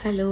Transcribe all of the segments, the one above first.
Hello,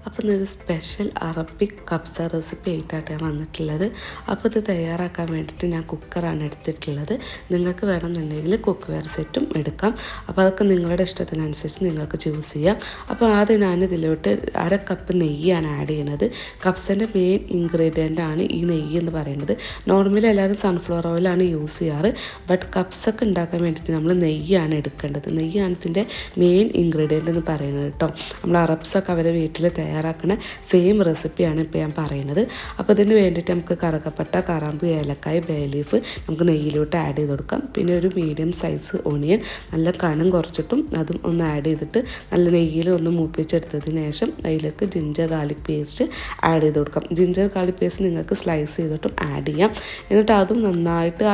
അപ്പോൾ ഇന്നൊരു special Arabic കബ്സ recipe ആയിട്ടാണ് ഞാൻ വന്നിട്ടുള്ളത്. അപ്പോൾ ഇത് തയ്യാറാക്കാൻ വേണ്ടിയിട്ട് ഞാൻ കുക്കറാണ് എടുത്തിട്ടുള്ളത്. നിങ്ങൾക്ക് വേണമെന്നുണ്ടെങ്കിൽ കുക്ക് വെയർ സെറ്റും എടുക്കാം. അപ്പോൾ അതൊക്കെ നിങ്ങളുടെ ഇഷ്ടത്തിനനുസരിച്ച് നിങ്ങൾക്ക് ചൂസ് ചെയ്യാം. അപ്പോൾ ആദ്യം ഞാൻ ഇതിലോട്ട് 1/2 കപ്പ് നെയ്യാണ് ആഡ് ചെയ്യുന്നത്. കബ്സൻ്റെ മെയിൻ ഇൻഗ്രീഡിയൻ്റ് ആണ് ഈ നെയ്യ് എന്ന് പറയുന്നത്. നോർമലി എല്ലാവരും സൺഫ്ലവർ ഓയിലാണ് യൂസ് ചെയ്യാറ്, ബട്ട് കബ്സൊക്കെ ഉണ്ടാക്കാൻ വേണ്ടിയിട്ട് നമ്മൾ നെയ്യാണ് എടുക്കേണ്ടത്. നെയ്യാണ് ഇതിൻ്റെ മെയിൻ ഇൻഗ്രീഡിയൻ്റ് എന്ന് പറയുന്നത് കേട്ടോ. നമ്മൾ അറബ്സൊക്കെ അവരെ വീട്ടിൽ തയ്യാറാക്കുന്ന സെയിം റെസിപ്പിയാണ് ഇപ്പോൾ ഞാൻ പറയുന്നത്. അപ്പോൾ ഇതിന് വേണ്ടിയിട്ട് നമുക്ക് കറുകപ്പട്ട, കറാമ്പ്, ഏലക്കായ്, ബേ ലീഫ് നമുക്ക് നെയ്യിലോട്ട് ആഡ് ചെയ്ത് കൊടുക്കാം. പിന്നെ ഒരു മീഡിയം സൈസ് ഓണിയൻ നല്ല കനം കുറച്ചിട്ടും അതും ഒന്ന് ആഡ് ചെയ്തിട്ട് നല്ല നെയ്യിൽ ഒന്ന് മൂപ്പിച്ചെടുത്തതിന് ശേഷം അതിലേക്ക് ജിഞ്ചർ ഗാർലിക് പേസ്റ്റ് ആഡ് ചെയ്ത് കൊടുക്കാം. ജിഞ്ചർ ഗാർലിക് പേസ്റ്റ് നിങ്ങൾക്ക് സ്ലൈസ് ചെയ്തിട്ടും ആഡ് ചെയ്യാം. എന്നിട്ട് അതും നന്നായിട്ട്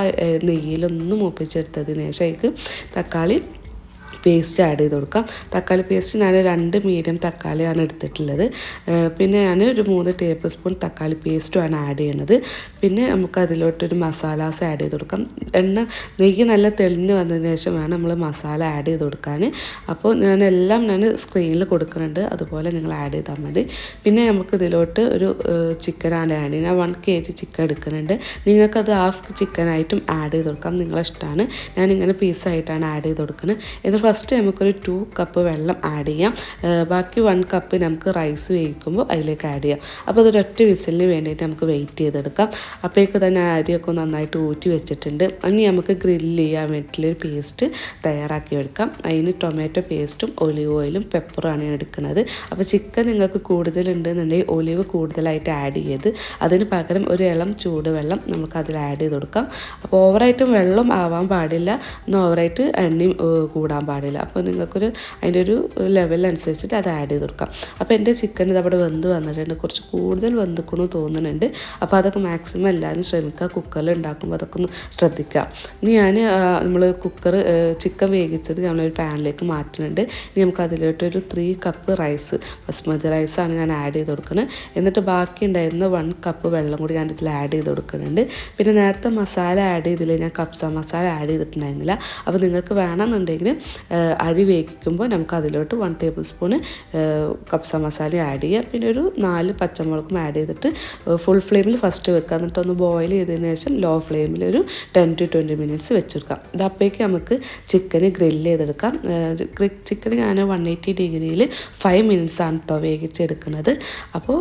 നെയ്യിലൊന്ന് മൂപ്പിച്ചെടുത്തതിന് ശേഷം അതിലേക്ക് തക്കാളി പേസ്റ്റ് ആഡ് ചെയ്ത് കൊടുക്കാം. തക്കാളി പേസ്റ്റ് ഞാൻ 2 മീഡിയം തക്കാളിയാണ് എടുത്തിട്ടുള്ളത്. പിന്നെ ഞാൻ ഒരു 3 ടേബിൾ സ്പൂൺ തക്കാളി പേസ്റ്റുമാണ് ആഡ് ചെയ്യുന്നത്. പിന്നെ നമുക്ക് അതിലോട്ടൊരു മസാലാസ് ആഡ് ചെയ്ത് കൊടുക്കാം. നെയ്യ് നല്ല തെളിഞ്ഞ് വന്നതിന് ശേഷം വേണം നമ്മൾ മസാല ആഡ് ചെയ്ത് കൊടുക്കാൻ. അപ്പോൾ ഞാൻ സ്ക്രീനിൽ കൊടുക്കുന്നുണ്ട്, അതുപോലെ നിങ്ങൾ ആഡ് ചെയ്താൽ മതി. പിന്നെ നമുക്ക് ഇതിലോട്ട് ഒരു ചിക്കനാണ് ആഡ് ചെയ്യുന്നത്. 1 kg ചിക്കൻ എടുക്കുന്നുണ്ട്. നിങ്ങൾക്കത് ഹാഫ് ചിക്കനായിട്ടും ആഡ് ചെയ്ത് കൊടുക്കാം, നിങ്ങളെ ഇഷ്ടമാണ്. ഞാനിങ്ങനെ പീസായിട്ടാണ് ആഡ് ചെയ്ത് കൊടുക്കുന്നത്. എന്നിട്ട് ഫസ്റ്റ് നമുക്കൊരു 2 കപ്പ് വെള്ളം ആഡ് ചെയ്യാം. ബാക്കി 1 കപ്പ് നമുക്ക് റൈസ് വേവിക്കുമ്പോൾ അതിലേക്ക് ആഡ് ചെയ്യാം. അപ്പോൾ അതൊരൊറ്റ വിസിലിന് വേണ്ടിയിട്ട് നമുക്ക് വെയിറ്റ് ചെയ്തെടുക്കാം. അപ്പോഴേക്ക് തന്നെ അരിയൊക്കെ നന്നായിട്ട് ഊറ്റി വെച്ചിട്ടുണ്ട്. ഇനി നമുക്ക് ഗ്രില്ല് ചെയ്യാൻ വേണ്ടിയിട്ടുള്ളൊരു പേസ്റ്റ് തയ്യാറാക്കി എടുക്കാം. അതിന് ടൊമാറ്റോ പേസ്റ്റും ഒലിവ് ഓയിലും പെപ്പറുമാണ് ഞാൻ എടുക്കുന്നത്. അപ്പോൾ ചിക്കൻ നിങ്ങൾക്ക് കൂടുതലുണ്ടെന്നുണ്ടെങ്കിൽ ഒലിവ് കൂടുതലായിട്ട് ആഡ് ചെയ്ത് അതിന് പകരം ഒരു ഇളം ചൂടുവെള്ളം നമുക്ക് അതിൽ ആഡ് ചെയ്ത് കൊടുക്കാം. അപ്പോൾ ഓവറായിട്ടും വെള്ളം ആവാൻ പാടില്ല, എന്നാൽ ഓവറായിട്ട് എണ്ണയും കൂടാൻ പാടില്ല. അപ്പോൾ നിങ്ങൾക്കൊരു അതിൻ്റെ ഒരു ലെവലനുസരിച്ചിട്ട് അത് ആഡ് ചെയ്ത് കൊടുക്കാം. അപ്പോൾ എൻ്റെ ചിക്കൻ ഇതവിടെ വെന്ത് വന്നിട്ടുണ്ട്, കുറച്ച് കൂടുതൽ വെന്തിക്കണമെന്ന് തോന്നുന്നുണ്ട്. അപ്പോൾ അതൊക്കെ മാക്സിമം എല്ലാവരും ശ്രമിക്കുക, കുക്കറിൽ ഉണ്ടാക്കുമ്പോൾ അതൊക്കെ ഒന്ന് ശ്രദ്ധിക്കുക. ഇനി നമ്മൾ ചിക്കൻ വേവിച്ചത് നമ്മളൊരു പാനിലേക്ക് മാറ്റുന്നുണ്ട്. ഇനി നമുക്ക് അതിലോട്ടൊരു 3 കപ്പ് റൈസ്, ബസ്മതി റൈസാണ് ഞാൻ ആഡ് ചെയ്ത് കൊടുക്കുന്നത്. എന്നിട്ട് ബാക്കി ഉണ്ടായിരുന്ന 1 കപ്പ് വെള്ളം കൂടി ഞാൻ ഇതിൽ ആഡ് ചെയ്ത് കൊടുക്കുന്നുണ്ട്. പിന്നെ നേരത്തെ മസാല ആഡ് ചെയ്തില്ല, ഞാൻ കബ്സ മസാല ആഡ് ചെയ്തിട്ടുണ്ടായിരുന്നില്ല. അപ്പോൾ നിങ്ങൾക്ക് വേണമെന്നുണ്ടെങ്കിൽ അരി വേവിക്കുമ്പോൾ നമുക്ക് അതിലോട്ട് 1 ടേബിൾ സ്പൂണ് കബ്സ മസാല ആഡ് ചെയ്യുക. പിന്നെ ഒരു 4 പച്ചമുളകും ആഡ് ചെയ്തിട്ട് ഫുൾ ഫ്ലെയിമിൽ ഫസ്റ്റ് വെക്കുക. എന്നിട്ടൊന്ന് ബോയിൽ ചെയ്തതിന് ശേഷം ലോ ഫ്ലെയിമിൽ ഒരു 10 to 20 മിനിറ്റ്സ് വെച്ചെടുക്കാം. ഇതപ്പോഴേക്ക് നമുക്ക് ചിക്കന് ഗ്രില്ല് ചെയ്തെടുക്കാം. ചിക്കൻ ഞാൻ 180 ഡിഗ്രിയിൽ 5 മിനിറ്റ്സാണ് കേട്ടോ വേവിച്ചെടുക്കുന്നത്. അപ്പോൾ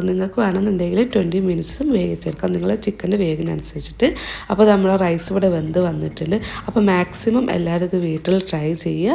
നിങ്ങൾക്ക് വേണമെന്നുണ്ടെങ്കിൽ 20 മിനിറ്റ്സും വേവിച്ചെടുക്കാം, നിങ്ങളെ ചിക്കൻ്റെ വേഗിനനുസരിച്ചിട്ട്. അപ്പോൾ നമ്മളെ റൈസ് ഇവിടെ വെന്ത് വന്നിട്ടുണ്ട്. അപ്പോൾ മാക്സിമം എല്ലാവരും ഇത് വീട്ടിൽ ട്രൈ ചെയ്യുക.